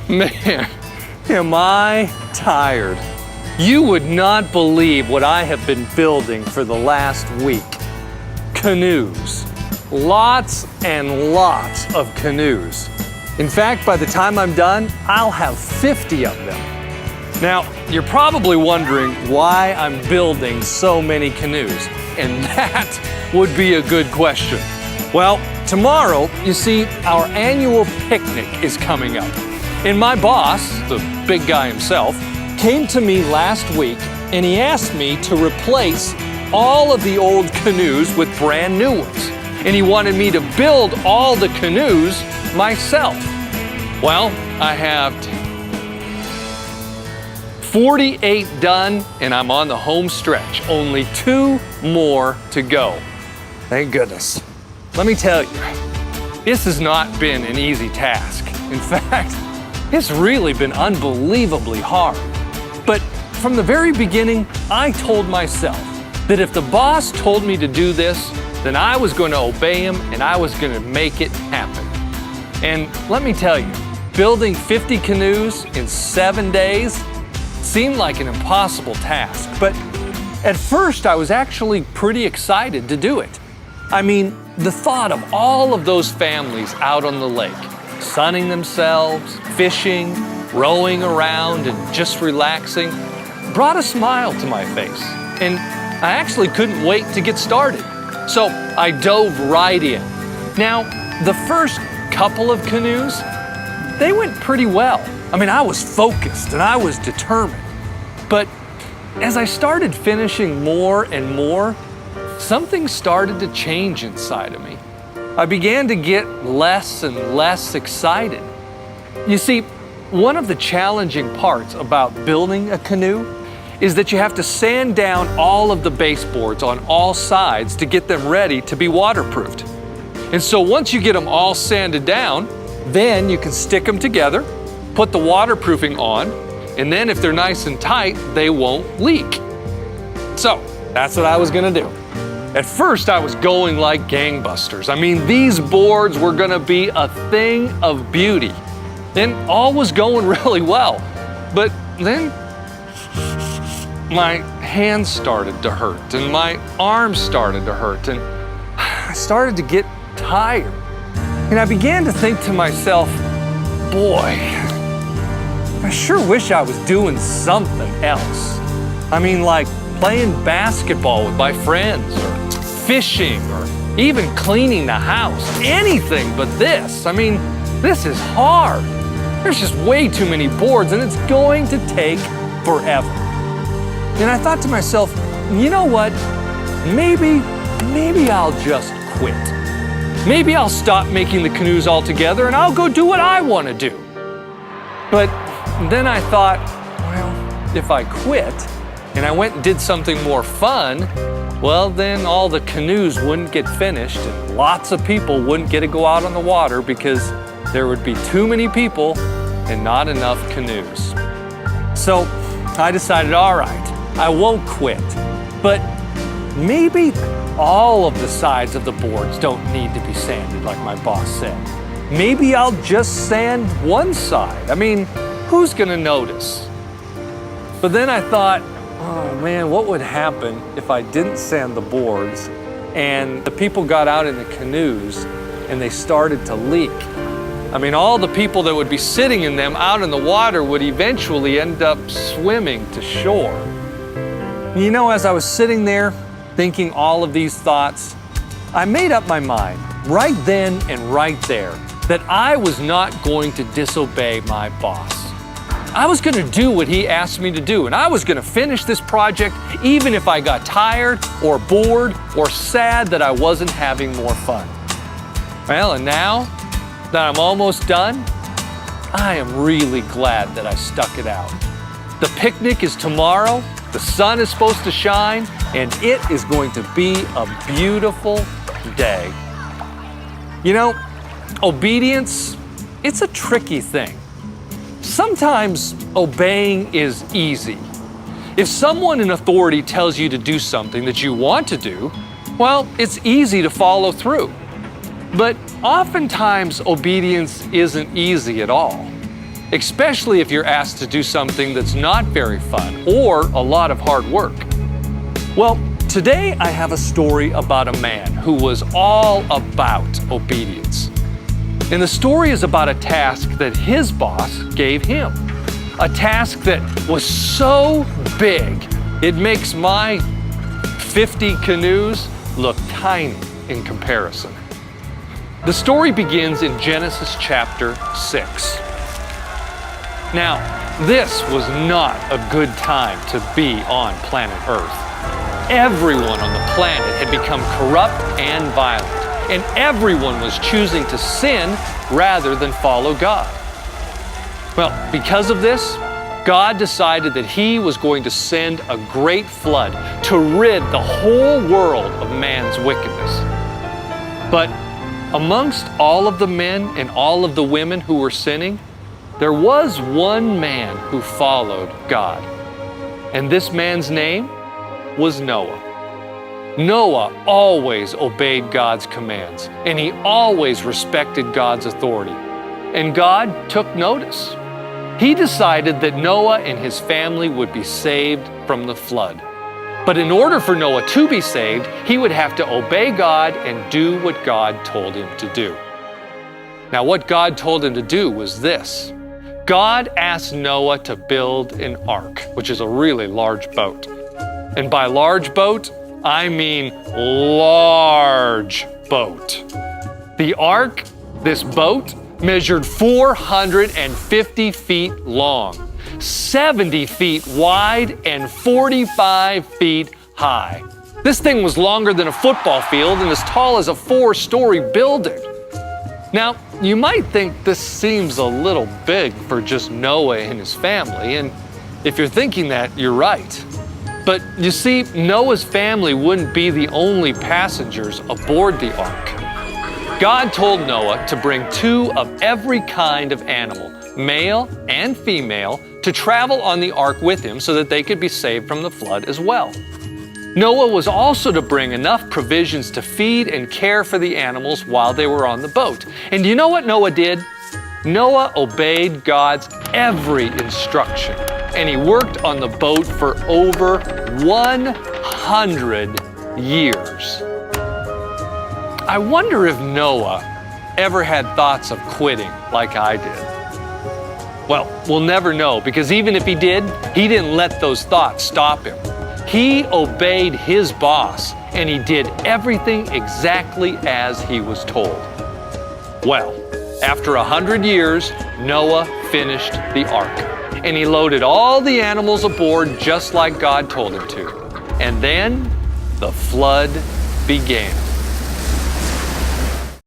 Man, am I tired. You would not believe what I have been building for the last week. Canoes. Lots and lots of canoes. In fact, by the time I'm done, I'll have 50 of them. Now, you're probably wondering why I'm building so many canoes, and that would be a good question. Well, tomorrow, you see, our annual picnic is coming up. And my boss, the big guy himself, came to me last week and he asked me to replace all of the old canoes with brand new ones. And he wanted me to build all the canoes myself. Well, I have 48 done and I'm on the home stretch. Only 2 more to go. Thank goodness. Let me tell you, this has not been an easy task. In fact, it's really been unbelievably hard. But from the very beginning, I told myself that if the boss told me to do this, then I was going to obey him and I was going to make it happen. And let me tell you, building 50 canoes in 7 days seemed like an impossible task. But at first, I was actually pretty excited to do it. I mean, the thought of all of those families out on the lake, sunning themselves, fishing, rowing around, and just relaxing, brought a smile to my face. And I actually couldn't wait to get started. So I dove right in. Now, the first couple of canoes, they went pretty well. I mean, I was focused and I was determined. But as I started finishing more and more, something started to change inside of me. I began to get less and less excited. You see, one of the challenging parts about building a canoe is that you have to sand down all of the baseboards on all sides to get them ready to be waterproofed. And so once you get them all sanded down, then you can stick them together, put the waterproofing on, and then if they're nice and tight, they won't leak. So that's what I was gonna do. At first, I was going like gangbusters. I mean, these boards were gonna be a thing of beauty. And all was going really well. But then my hands started to hurt and my arms started to hurt and I started to get tired. And I began to think to myself, boy, I sure wish I was doing something else. I mean, like playing basketball with my friends or fishing or even cleaning the house, anything but this. I mean, this is hard. There's just way too many boards and it's going to take forever. And I thought to myself, you know what? Maybe I'll just quit. Maybe I'll stop making the canoes altogether and I'll go do what I want to do. But then I thought, well, if I quit and I went and did something more fun, well, then all the canoes wouldn't get finished and lots of people wouldn't get to go out on the water because there would be too many people and not enough canoes. So I decided, all right, I won't quit, but maybe all of the sides of the boards don't need to be sanded like my boss said. Maybe I'll just sand one side. I mean, who's gonna notice? But then I thought, oh man, what would happen if I didn't sand the boards and the people got out in the canoes and they started to leak? I mean, all the people that would be sitting in them out in the water would eventually end up swimming to shore. You know, as I was sitting there thinking all of these thoughts, I made up my mind right then and right there that I was not going to disobey my boss. I was going to do what he asked me to do, and I was going to finish this project even if I got tired or bored or sad that I wasn't having more fun. Well, and now that I'm almost done, I am really glad that I stuck it out. The picnic is tomorrow, the sun is supposed to shine, and it is going to be a beautiful day. You know, obedience, it's a tricky thing. Sometimes obeying is easy. If someone in authority tells you to do something that you want to do, well, it's easy to follow through. But oftentimes obedience isn't easy at all, especially if you're asked to do something that's not very fun or a lot of hard work. Well, today I have a story about a man who was all about obedience. And the story is about a task that his boss gave him. A task that was so big, it makes my 50 canoes look tiny in comparison. The story begins in Genesis chapter 6. Now, this was not a good time to be on planet Earth. Everyone on the planet had become corrupt and violent, and everyone was choosing to sin rather than follow God. Well, because of this, God decided that He was going to send a great flood to rid the whole world of man's wickedness. But amongst all of the men and all of the women who were sinning, there was one man who followed God. And this man's name was Noah. Noah always obeyed God's commands, and he always respected God's authority. And God took notice. He decided that Noah and his family would be saved from the flood. But in order for Noah to be saved, he would have to obey God and do what God told him to do. Now, what God told him to do was this. God asked Noah to build an ark, which is a really large boat. And by large boat, I mean large boat. The ark, this boat, measured 450 feet long, 70 feet wide, and 45 feet high. This thing was longer than a football field and as tall as a 4-story building. Now, you might think this seems a little big for just Noah and his family, and if you're thinking that, you're right. But you see, Noah's family wouldn't be the only passengers aboard the ark. God told Noah to bring 2 of every kind of animal, male and female, to travel on the ark with him so that they could be saved from the flood as well. Noah was also to bring enough provisions to feed and care for the animals while they were on the boat. And do you know what Noah did? Noah obeyed God's every instruction, and he worked on the boat for over 100 years. I wonder if Noah ever had thoughts of quitting like I did. Well, we'll never know, because even if he did, he didn't let those thoughts stop him. He obeyed his boss, and he did everything exactly as he was told. Well, after 100 years, Noah finished the ark, and he loaded all the animals aboard just like God told him to. And then the flood began.